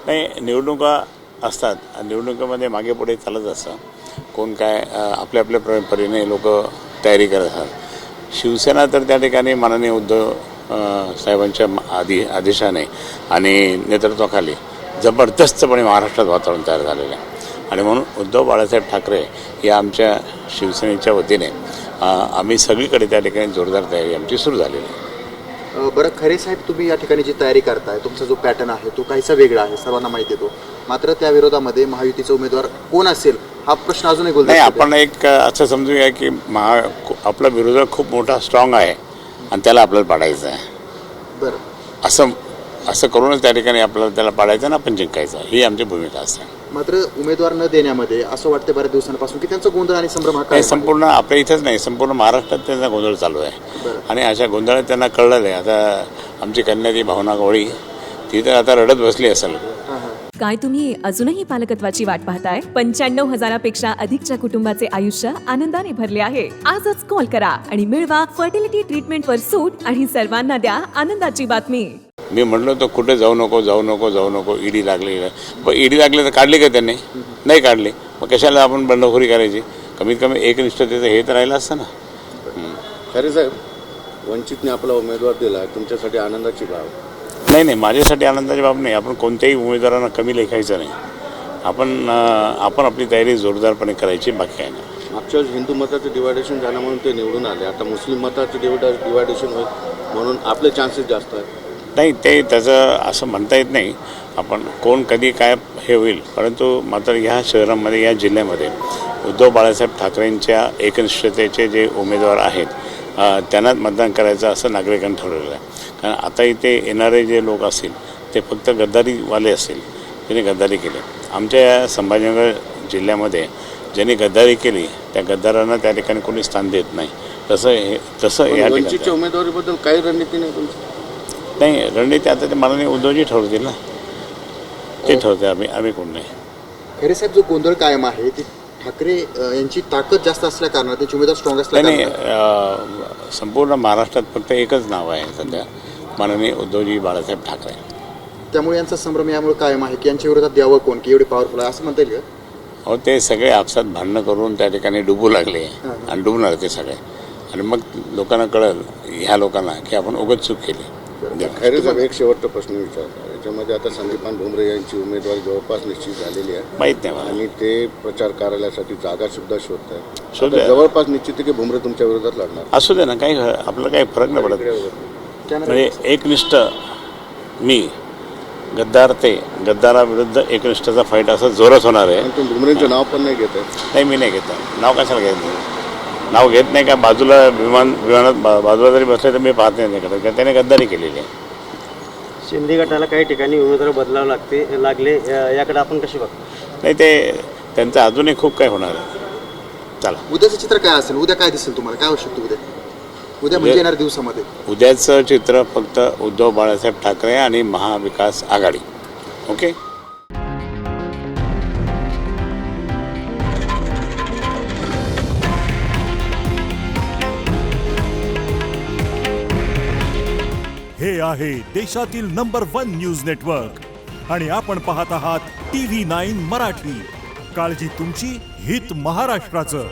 नाही, निवडणुका असतात, निवडणुकीमध्ये मागे पुढे चालत असतं. कोण काय आपल्या आपल्या परीने लोक तयारी करत असतात. शिवसेना तर त्या ठिकाणी माननीय उद्धव साहेबांच्या आदेशाने आणि नेतृत्वाखाली जबरदस्तपणे महाराष्ट्रात वातावरण तयार झालेलं आहे. आणि म्हणून उद्धव बाळासाहेब ठाकरे या आमच्या शिवसेनेच्या वतीने आम्ही सगळीकडे त्या ठिकाणी जोरदार तयारी आमची सुरू झालेली आहे. बरं, खरे साहेब, तुम्ही या ठिकाणी जी तयारी करताय, तुमचा जो पॅटर्न आहे तो काहीसा वेगळा आहे, सर्वांना माहिती आहे तो. मात्र त्या विरोधामध्ये महायुतीचा उमेदवार कोण असेल हा प्रश्न अजूनही नाही, गोलदस्त्यात आहे. आपण एक असं समजूया की आपला विरोधक खूप मोठा स्ट्रॉंग आहे आणि त्याला आपल्याला पाडायचं आहे. बरं, असं करूनच त्या ठिकाणी आपल्याला त्याला पाडायचं आणि आपण जिंकायचं, ही आमची भूमिका असते. मात्र उमेदवार न देण्यामध्ये असं वाटतं बऱ्याच दिवसांपासून की त्यांचा गोंधळ आणि संभ्रम हा काय आहे? संपूर्ण आपल्या इथंच नाही, संपूर्ण महाराष्ट्रात त्यांचा गोंधळ चालू आहे. आणि अशा गोंधळात त्यांना कळलेलं आहे. आता आमची कन्या ती भावना गवळी, ती तर आता रडत बसली असेल. काय तुम्ही अजूनही पालकत्वाची वाट पाहताय? 95,000पेक्षा अधिकच्या कुटुंबाचे आयुष्य आनंदाने भरले आहे. आजच कॉल करा आणि मिळवा फर्टिलिटी ट्रीटमेंटवर सूट आणि सर्वांना द्या आनंदाची बातमी. मी म्हटलं तो कुठे जाऊ नको, ईडी लागली. ईडी लागली तर काढली का त्यांनी? नाही काढली. मग कशाला आपण बंडखोरी करायची? कमीत कमी एकनिष्ठतेचं हे तर राहिलं असतं ना. खरे साहेब, वंचितने आपला उमेदवार दिला, तुमच्यासाठी आनंदाची बाब? नाही, माझ्यासाठी आनंदाची बाब नाही. आपण कोणत्याही उमेदवारांना कमी लेखायचं नाही. आपण आपली तयारी जोरदारपणे करायची, बाकी काय नाही. मागच्या वेळेस हिंदू मताचं डिवायडेशन झालं म्हणून ते निवडून आले. आता मुस्लिम मताचं डिवायडेशन होईल म्हणून आपले चान्सेस जास्त आहेत. नाही, त्याचं असं म्हणता येत नाही. आपण कोण कधी काय हे होईल, परंतु मात्र ह्या शहरामध्ये, या जिल्ह्यामध्ये उद्धव बाळासाहेब ठाकरेंच्या एकनिष्ठतेचे जे उमेदवार आहेत त्यांनाच मतदान करायचं असं नागरिकांनी ठरवलेलं आहे. कारण आता इथे येणारे जे लोक असतील ते फक्त गद्दारीवाले असतील, ज्यांनी गद्दारी केली. आमच्या या संभाजीनगर जिल्ह्यामध्ये ज्यांनी गद्दारी केली त्या गद्दारांना त्या ठिकाणी कोणी स्थान देत नाही. तसं या वंचितच्या उमेदवारीबद्दल काही रणनीती नाही तुमची? नाही, रणनीती आता ते माननीय उद्धवजी ठरवतील ना, ते ठरवते. आम्ही कोण नाही. खरे साहेब, जो गोंधळ कायम आहे ती ठाकरे यांची ताकद जास्त असल्या कारणाने, त्यांचे उमेदवार स्ट्रॉंग असल्या नाही, संपूर्ण महाराष्ट्रात फक्त एकच नाव आहे सध्या, माननीय उद्धवजी बाळासाहेब ठाकरे. त्यामुळे यांचा संभ्रम यामुळे कायम आहे की यांच्या विरोधात द्यावं कोण, की एवढे पॉवरफुल आहे असं म्हणता येईल का? अहो, ते सगळे आपसात भांडणं करून त्या ठिकाणी डुबू लागले आणि डुबणार ते सगळे. आणि मग लोकांना कळलं, ह्या लोकांना, की आपण उगाच चूक केली. खरे साहेब, एक शेवटचा प्रश्न विचारला. याच्यामध्ये आता संदीपान भुमरे यांची उमेदवारी जवळपास निश्चित झालेली आहे, माहीत नाही मला. आणि ते प्रचार कार्यालयासाठी जागा सुद्धा शोधत शोधूया. आहेत. जवळपास निश्चित आहे की भुमरे तुमच्या विरोधात लढणार. असू दे ना, काही आपलं काही फरक नाही पडत. म्हणजे एकनिष्ठ मी गद्दार, ते गद्दाराविरुद्ध एकनिष्ठाचा फाईट असं जोरात होणार आहे. तुम्ही भुमरेंचं नाव पण नाही घेत आहे? नाही, मी नाही घेत. नाव कशाला घेत नाही? नाव घेत नाही का? विमानात बाजूला जरी बसले तर मी पाहत नाही करत, त्याने गद्दारी केलेली आहे. शिंदे गटाला काही ठिकाणी उमेदवार बदलावं लागले, याकडे आपण कशी बघतो? नाही, ते त्यांचं अजूनही खूप काय होणार आहे. चला, उद्याचं चित्र काय असेल? उद्या काय दिसेल तुम्हाला? काय होऊ शकतं उद्या म्हणजे येणाऱ्या दिवसामध्ये? उद्याचं चित्र फक्त उद्धव बाळासाहेब ठाकरे आणि महाविकास आघाडी. ओके. हे आहे देशातील नंबर 1 न्यूज नेटवर्क आणि आपण पाहत आहात TV9 मराठी. काळजी तुमची, हित महाराष्ट्राचं.